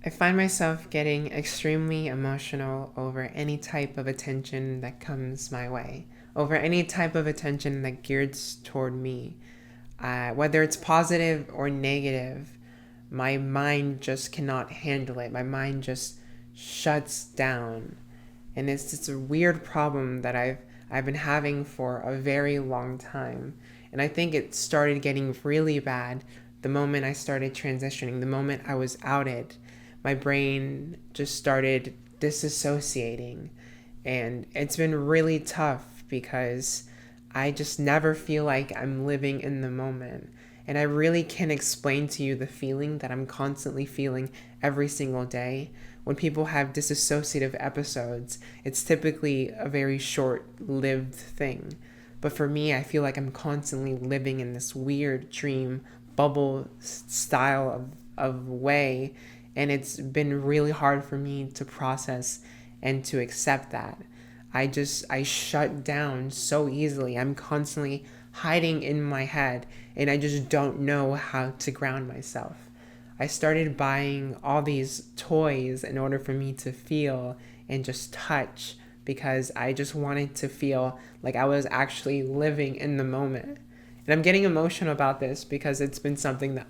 I find myself getting extremely emotional over any type of attention that comes my way, over any type of attention that gears toward me. Whether it's positive or negative, my mind just cannot handle it. My mind just shuts down. And it's just a weird problem that I've been having for a very long time. And I think it started getting really bad the moment I started transitioning, the moment I was outed. My brain just started disassociating. And it's been really tough because I just never feel like I'm living in the moment. And I really can't explain to you the feeling that I'm constantly feeling every single day. When people have disassociative episodes, it's typically a very short lived thing. But for me, I feel like I'm constantly living in this weird dream bubble style of way. And it's been really hard for me to process and to accept that. I shut down so easily. I'm constantly hiding in my head and I just don't know how to ground myself. I started buying all these toys in order for me to feel and just touch because I just wanted to feel like I was actually living in the moment. And I'm getting emotional about this because it's been something that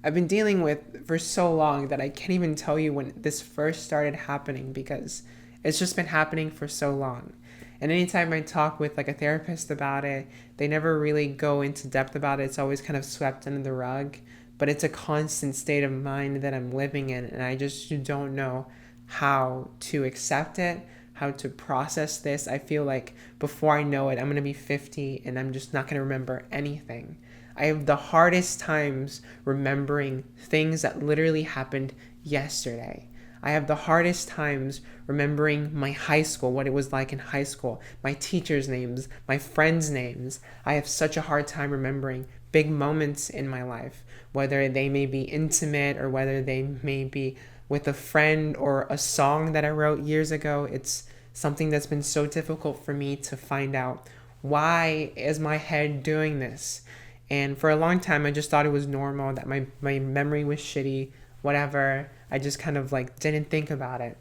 I've been dealing with for so long that I can't even tell you when this first started happening because it's just been happening for so long. And anytime I talk with a therapist about it, they never really go into depth about it. It's always kind of swept under the rug. But it's a constant state of mind that I'm living in, and I just don't know how to accept it, how to process this. I feel like before I know it, I'm going to be 50 and I'm just not going to remember anything. I have the hardest times remembering things that literally happened yesterday. I have the hardest times remembering my high school, what it was like in high school, my teachers' names, my friends' names. I have such a hard time remembering big moments in my life, whether they may be intimate or whether they may be with a friend or a song that I wrote years ago. It's something that's been so difficult for me to find out, why is my head doing this? And for a long time, I just thought it was normal, that my memory was shitty, whatever. I just kind of didn't think about it.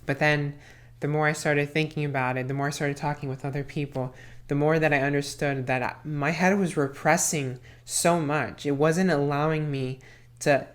But then the more I started thinking about it, the more I started talking with other people, the more that I understood that my head was repressing so much. It wasn't allowing me to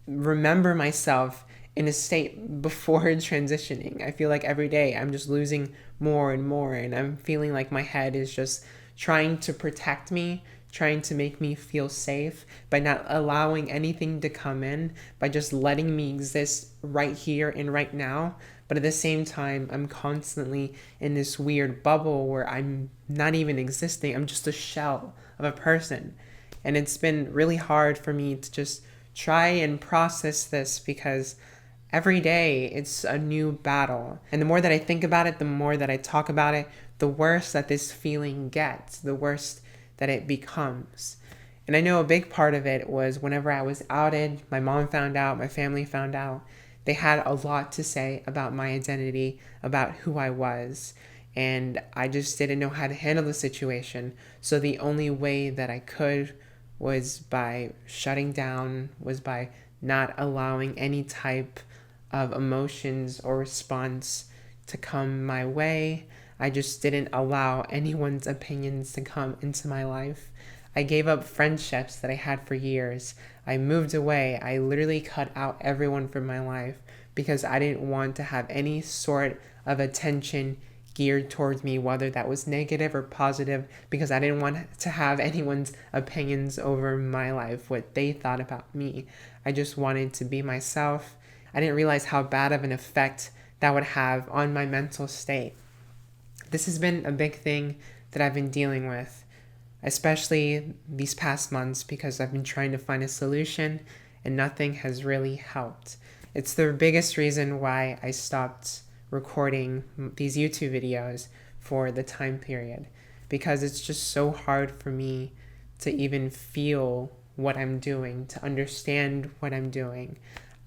remember myself in a state before transitioning. I feel like every day I'm just losing more and more, and I'm feeling like my head is just trying to protect me, trying to make me feel safe by not allowing anything to come in, by just letting me exist right here and right now. But at the same time, I'm constantly in this weird bubble where I'm not even existing. I'm just a shell of a person. And it's been really hard for me to just try and process this because every day it's a new battle. And the more that I think about it, the more that I talk about it, the worse that this feeling gets, the worse that it becomes. And I know a big part of it was whenever I was outed, my mom found out, my family found out, they had a lot to say about my identity, about who I was. And I just didn't know how to handle the situation. So the only way that I could was by shutting down, was by not allowing any type of emotions or response to come my way. I just didn't allow anyone's opinions to come into my life. I gave up friendships that I had for years. I moved away. I literally cut out everyone from my life because I didn't want to have any sort of attention geared towards me, whether that was negative or positive, because I didn't want to have anyone's opinions over my life, what they thought about me. I just wanted to be myself. I didn't realize how bad of an effect that would have on my mental state. This has been a big thing that I've been dealing with, especially these past months, because I've been trying to find a solution and nothing has really helped. It's the biggest reason why I stopped recording these YouTube videos for the time period, because it's just so hard for me to even feel what I'm doing, to understand what I'm doing.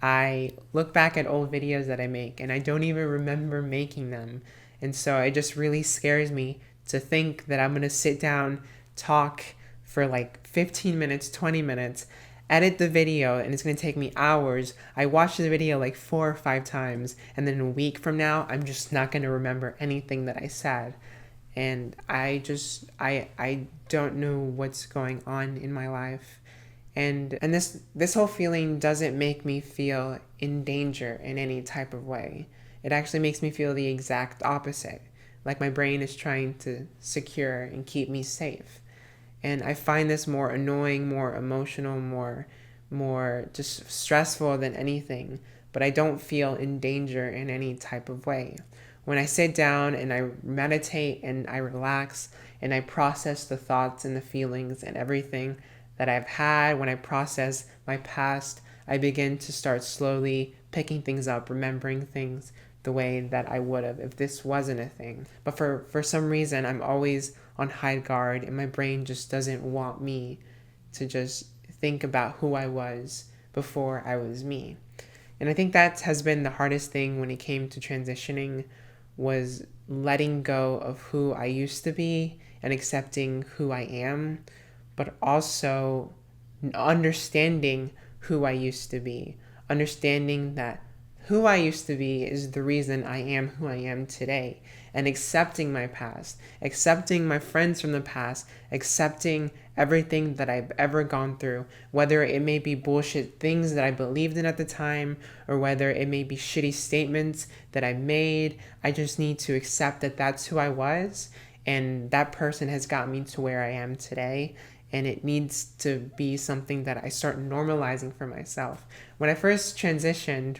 I look back at old videos that I make and I don't even remember making them. And so it just really scares me to think that I'm going to sit down, talk for 15 minutes, 20 minutes, edit the video and it's going to take me hours. I watch the video like 4 or 5 times, and then a week from now, I'm just not going to remember anything that I said. And I don't know what's going on in my life. And this whole feeling doesn't make me feel in danger in any type of way. It actually makes me feel the exact opposite. Like my brain is trying to secure and keep me safe. And I find this more annoying, more emotional, more just stressful than anything. But I don't feel in danger in any type of way. When I sit down and I meditate and I relax and I process the thoughts and the feelings and everything that I've had, when I process my past, I begin to start slowly picking things up, remembering things the way that I would have if this wasn't a thing. But for some reason, I'm always on high guard, and my brain just doesn't want me to just think about who I was before I was me. And I think that has been the hardest thing when it came to transitioning, was letting go of who I used to be and accepting who I am, but also understanding who I used to be, understanding that who I used to be is the reason I am who I am today, and accepting my past, accepting my friends from the past, accepting everything that I've ever gone through, whether it may be bullshit things that I believed in at the time, or whether it may be shitty statements that I made. I just need to accept that that's who I was, and that person has got me to where I am today. And it needs to be something that I start normalizing for myself. When I first transitioned,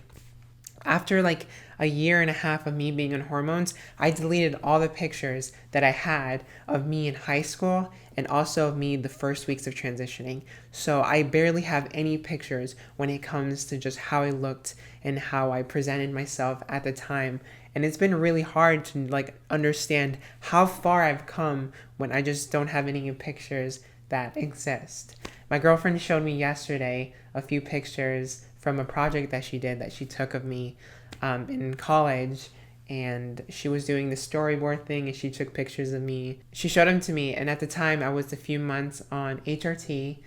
after like a year and a half of me being on hormones, I deleted all the pictures that I had of me in high school and also of me the first weeks of transitioning. So I barely have any pictures when it comes to just how I looked and how I presented myself at the time. And it's been really hard to like understand how far I've come when I just don't have any pictures that exist. My girlfriend showed me yesterday a few pictures from a project that she did, that she took of me in college, and she was doing the storyboard thing and she took pictures of me. She showed them to me, and at the time I was a few months on HRT,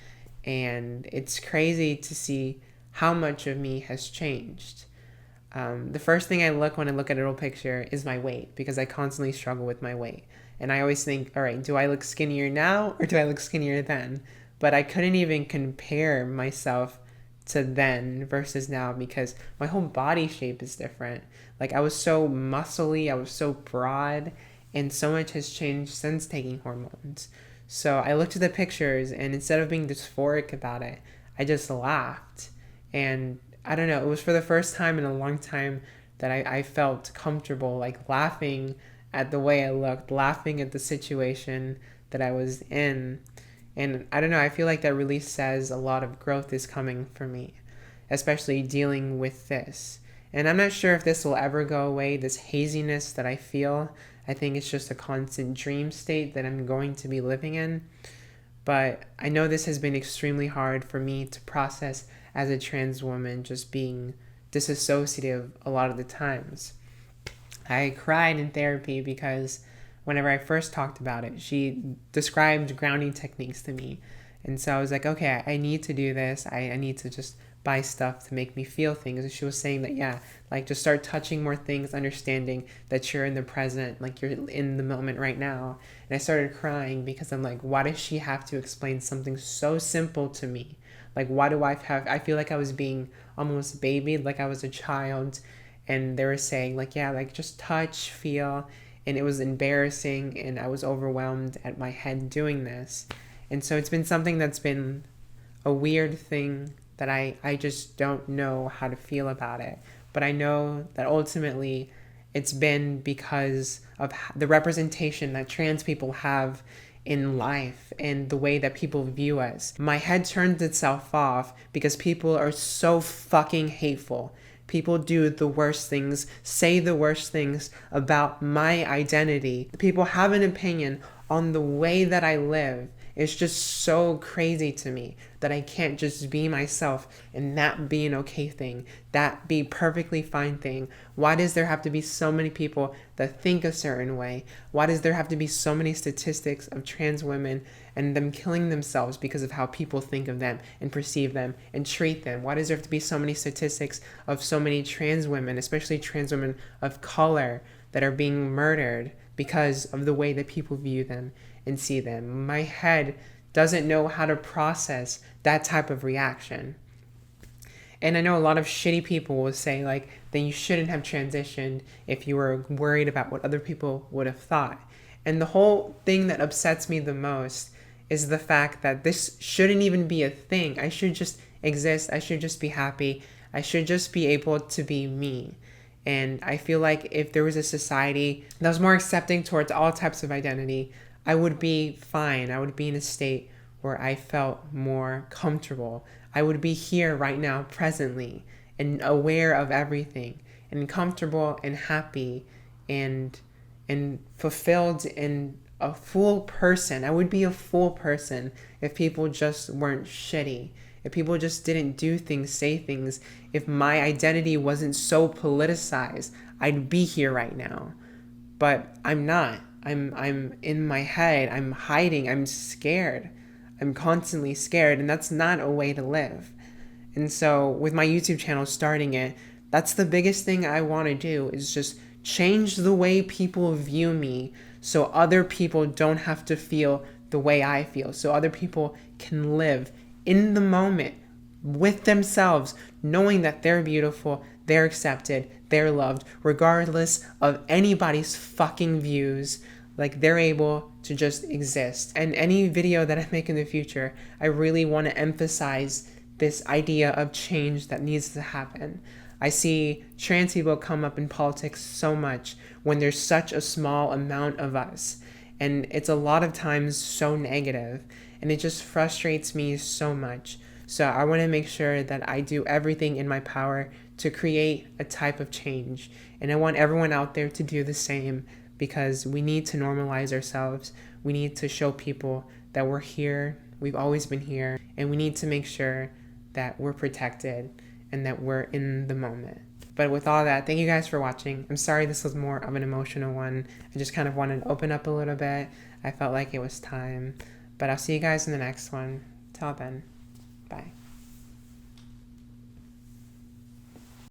and it's crazy to see how much of me has changed. The first thing I look when I look at an old picture is my weight, because I constantly struggle with my weight. And I always think, all right, do I look skinnier now or do I look skinnier then? But I couldn't even compare myself to then versus now, because my whole body shape is different. Like I was so muscly, I was so broad, and so much has changed since taking hormones. So I looked at the pictures, and instead of being dysphoric about it, I just laughed. And I don't know, it was for the first time in a long time that I felt comfortable, like laughing at the way I looked, laughing at the situation that I was in. And I don't know, I feel like that really says a lot of growth is coming for me, especially dealing with this. And I'm not sure if this will ever go away, this haziness that I feel. I think it's just a constant dream state that I'm going to be living in. But I know this has been extremely hard for me to process as a trans woman, just being disassociative a lot of the times. I cried in therapy because whenever I first talked about it, she described grounding techniques to me. And so I was like, okay, I need to do this. I need to just buy stuff to make me feel things. And she was saying that, yeah, like just start touching more things, understanding that you're in the present, like you're in the moment right now. And I started crying because I'm like, why does she have to explain something so simple to me? Like, why do I feel like I was being almost babied, like I was a child. And they were saying like, yeah, like just touch, feel. And it was embarrassing, and I was overwhelmed at my head doing this. And so it's been something that's been a weird thing that I just don't know how to feel about it. But I know that ultimately it's been because of the representation that trans people have in life and the way that people view us. My head turns itself off because people are so fucking hateful. People do the worst things, say the worst things about my identity. People have an opinion on the way that I live, It's just so crazy to me that I can't just be myself and that be an okay thing, that be perfectly fine thing. Why does there have to be so many people that think a certain way? Why does there have to be so many statistics of trans women and them killing themselves because of how people think of them and perceive them and treat them? Why does there have to be so many statistics of so many trans women, especially trans women of color, that are being murdered because of the way that people view them and see them? My head doesn't know how to process that type of reaction. And I know a lot of shitty people will say, like, that you shouldn't have transitioned if you were worried about what other people would have thought. And the whole thing that upsets me the most is the fact that this shouldn't even be a thing. I should just exist. I should just be happy. I should just be able to be me. And I feel like if there was a society that was more accepting towards all types of identity, I would be fine. I would be in a state where I felt more comfortable. I would be here right now, presently, and aware of everything, and comfortable and happy and fulfilled and a full person. I would be a full person if people just weren't shitty. If people just didn't do things, say things, if my identity wasn't so politicized, I'd be here right now. But I'm not. I'm in my head. I'm hiding. I'm scared. I'm constantly scared, and that's not a way to live. And so with my YouTube channel, starting it, that's the biggest thing I want to do, is just change the way people view me so other people don't have to feel the way I feel, so other people can live in the moment with themselves, knowing that they're beautiful, they're accepted, they're loved, regardless of anybody's fucking views. Like, they're able to just exist. And any video that I make in the future, I really want to emphasize this idea of change that needs to happen. I see trans people come up in politics so much when there's such a small amount of us. And it's a lot of times so negative, and it just frustrates me so much. So I want to make sure that I do everything in my power to create a type of change. And I want everyone out there to do the same, because we need to normalize ourselves. We need to show people that we're here, we've always been here, and we need to make sure that we're protected and that we're in the moment. But with all that, thank you guys for watching. I'm sorry this was more of an emotional one. I just kind of wanted to open up a little bit. I felt like it was time. But I'll see you guys in the next one. Till then, bye.